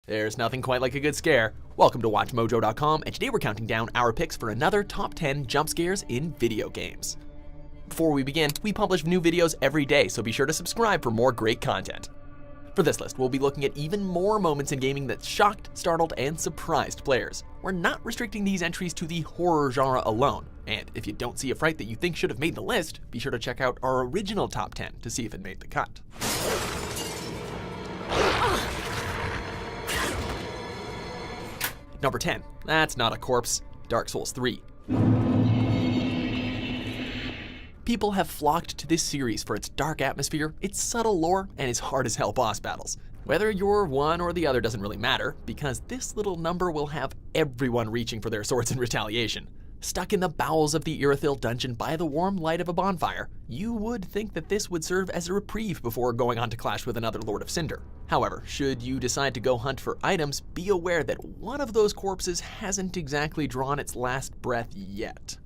There's nothing quite like a good scare. Welcome to WatchMojo.com, and today we're counting down our picks for another top 10 jump scares in video games. Before we begin, we publish new videos every day, so be sure to subscribe for more great content. For this list, we'll be looking at even more moments in gaming that shocked, startled, and surprised players. We're not restricting these entries to the horror genre alone, and if you don't see a fright that you think should have made the list, be sure to check out our original top 10 to see if it made the cut. Number 10, that's not a corpse, Dark Souls 3. People have flocked to this series for its dark atmosphere, its subtle lore, and its hard as hell boss battles. Whether you're one or the other doesn't really matter, because this little number will have everyone reaching for their swords in retaliation. Stuck in the bowels of the Irithyll dungeon by the warm light of a bonfire, you would think that this would serve as a reprieve before going on to clash with another Lord of Cinder. However, should you decide to go hunt for items, be aware that one of those corpses hasn't exactly drawn its last breath yet.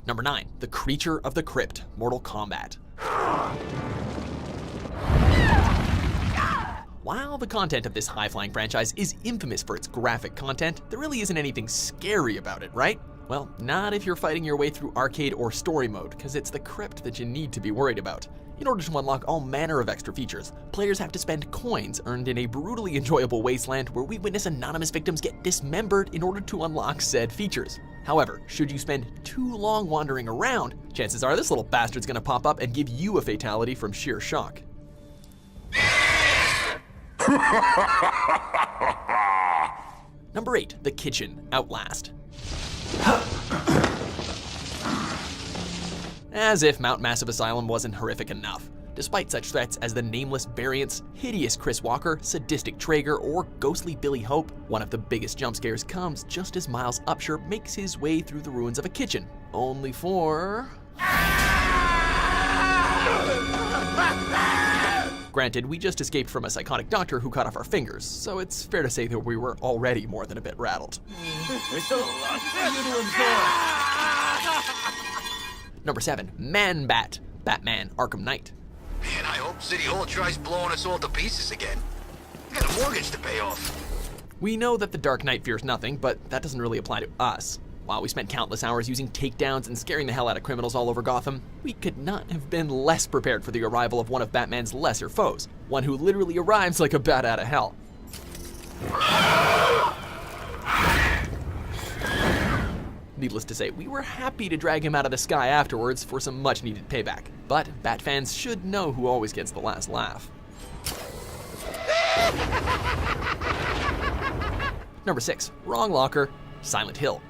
Number 9, The Creature of the Crypt, Mortal Kombat. While the content of this high-flying franchise is infamous for its graphic content, there really isn't anything scary about it, right? Well, not if you're fighting your way through arcade or story mode, because it's the crypt that you need to be worried about. In order to unlock all manner of extra features, players have to spend coins earned in a brutally enjoyable wasteland where we witness anonymous victims get dismembered in order to unlock said features. However, should you spend too long wandering around, chances are this little bastard's gonna pop up and give you a fatality from sheer shock. Number 8, The Kitchen, Outlast. As if Mount Massive Asylum wasn't horrific enough. Despite such threats as the nameless variants, hideous Chris Walker, sadistic Traeger, or ghostly Billy Hope, one of the biggest jump scares comes just as Miles Upshur makes his way through the ruins of a kitchen, only for... Granted, we just escaped from a psychotic doctor who cut off our fingers, so it's fair to say that we were already more than a bit rattled. Number 7, Man-Bat, Batman Arkham Knight. Man, I hope City Hall tries blowing us all to pieces again. I got a mortgage to pay off. We know that the Dark Knight fears nothing, but that doesn't really apply to us. While we spent countless hours using takedowns and scaring the hell out of criminals all over Gotham, we could not have been less prepared for the arrival of one of Batman's lesser foes, one who literally arrives like a bat out of hell. Needless to say, we were happy to drag him out of the sky afterwards for some much-needed payback, but Bat fans should know who always gets the last laugh. Number 6, Wrong Locker, Silent Hill.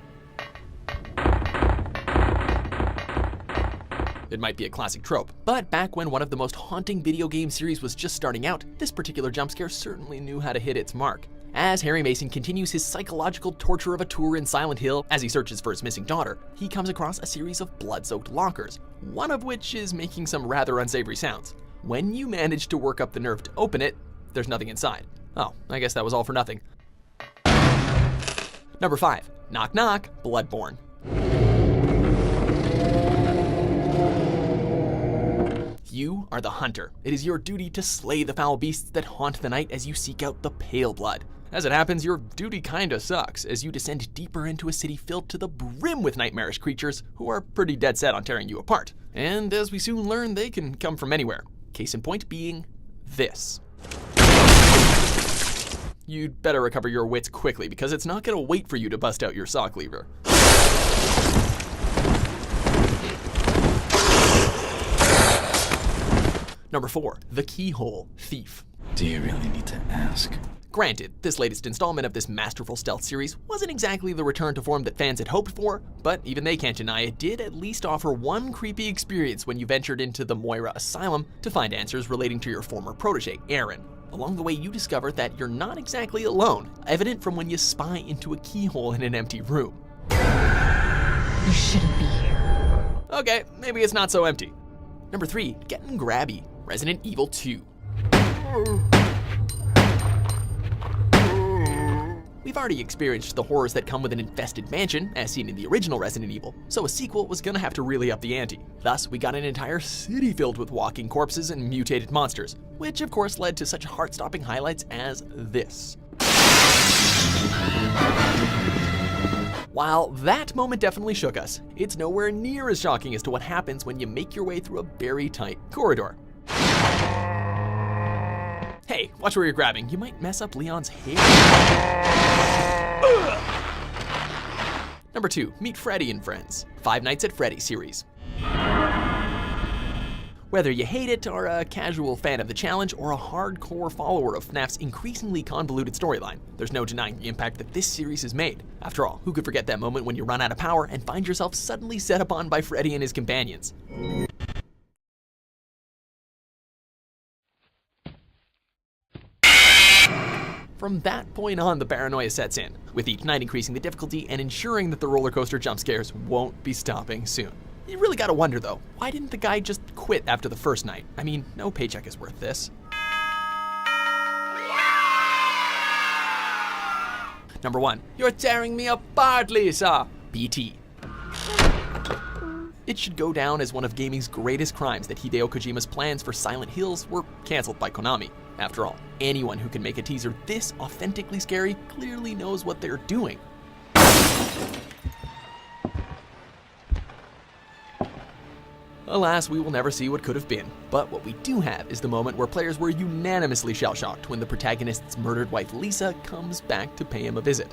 It might be a classic trope, but back when one of the most haunting video game series was just starting out, this particular jump scare certainly knew how to hit its mark. As Harry Mason continues his psychological torture of a tour in Silent Hill as he searches for his missing daughter, he comes across a series of blood-soaked lockers, one of which is making some rather unsavory sounds. When you manage to work up the nerve to open it, there's nothing inside. Oh, I guess that was all for nothing. Number 5, Knock Knock, Bloodborne. You are the hunter. It is your duty to slay the foul beasts that haunt the night as you seek out the pale blood. As it happens, your duty kinda sucks as you descend deeper into a city filled to the brim with nightmarish creatures who are pretty dead set on tearing you apart. And as we soon learn, they can come from anywhere. Case in point being this. You'd better recover your wits quickly because it's not gonna wait for you to bust out your sock lever. Number 4, The Keyhole, Thief. Do you really need to ask? Granted, this latest installment of this masterful stealth series wasn't exactly the return to form that fans had hoped for, but even they can't deny it did at least offer one creepy experience when you ventured into the Moira Asylum to find answers relating to your former protege, Aaron. Along the way, you discover that you're not exactly alone, evident from when you spy into a keyhole in an empty room. You shouldn't be here. Okay, maybe it's not so empty. Number 3, Getting Grabby, Resident Evil 2. We've already experienced the horrors that come with an infested mansion, as seen in the original Resident Evil, so a sequel was gonna have to really up the ante. Thus, we got an entire city filled with walking corpses and mutated monsters, which of course led to such heart-stopping highlights as this. While that moment definitely shook us, it's nowhere near as shocking as to what happens when you make your way through a very tight corridor. Hey, watch where you're grabbing. You might mess up Leon's hair. Number 2, meet Freddy and Friends, Five Nights at Freddy series. Whether you hate it, are a casual fan of the challenge, or a hardcore follower of FNAF's increasingly convoluted storyline, there's no denying the impact that this series has made. After all, who could forget that moment when you run out of power and find yourself suddenly set upon by Freddy and his companions? From that point on, the paranoia sets in, with each night increasing the difficulty and ensuring that the roller coaster jump scares won't be stopping soon. You really gotta wonder though, why didn't the guy just quit after the first night? I mean, no paycheck is worth this. Number 1, you're tearing me apart, Lisa! BT. It should go down as one of gaming's greatest crimes that Hideo Kojima's plans for Silent Hills were cancelled by Konami. After all, anyone who can make a teaser this authentically scary clearly knows what they're doing. Alas, we will never see what could have been, but what we do have is the moment where players were unanimously shell-shocked when the protagonist's murdered wife Lisa comes back to pay him a visit.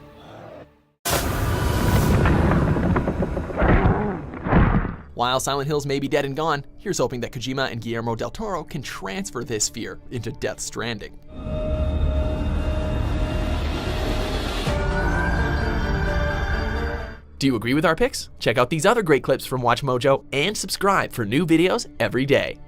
While Silent Hills may be dead and gone, here's hoping that Kojima and Guillermo del Toro can transfer this fear into Death Stranding. Do you agree with our picks? Check out these other great clips from WatchMojo and subscribe for new videos every day.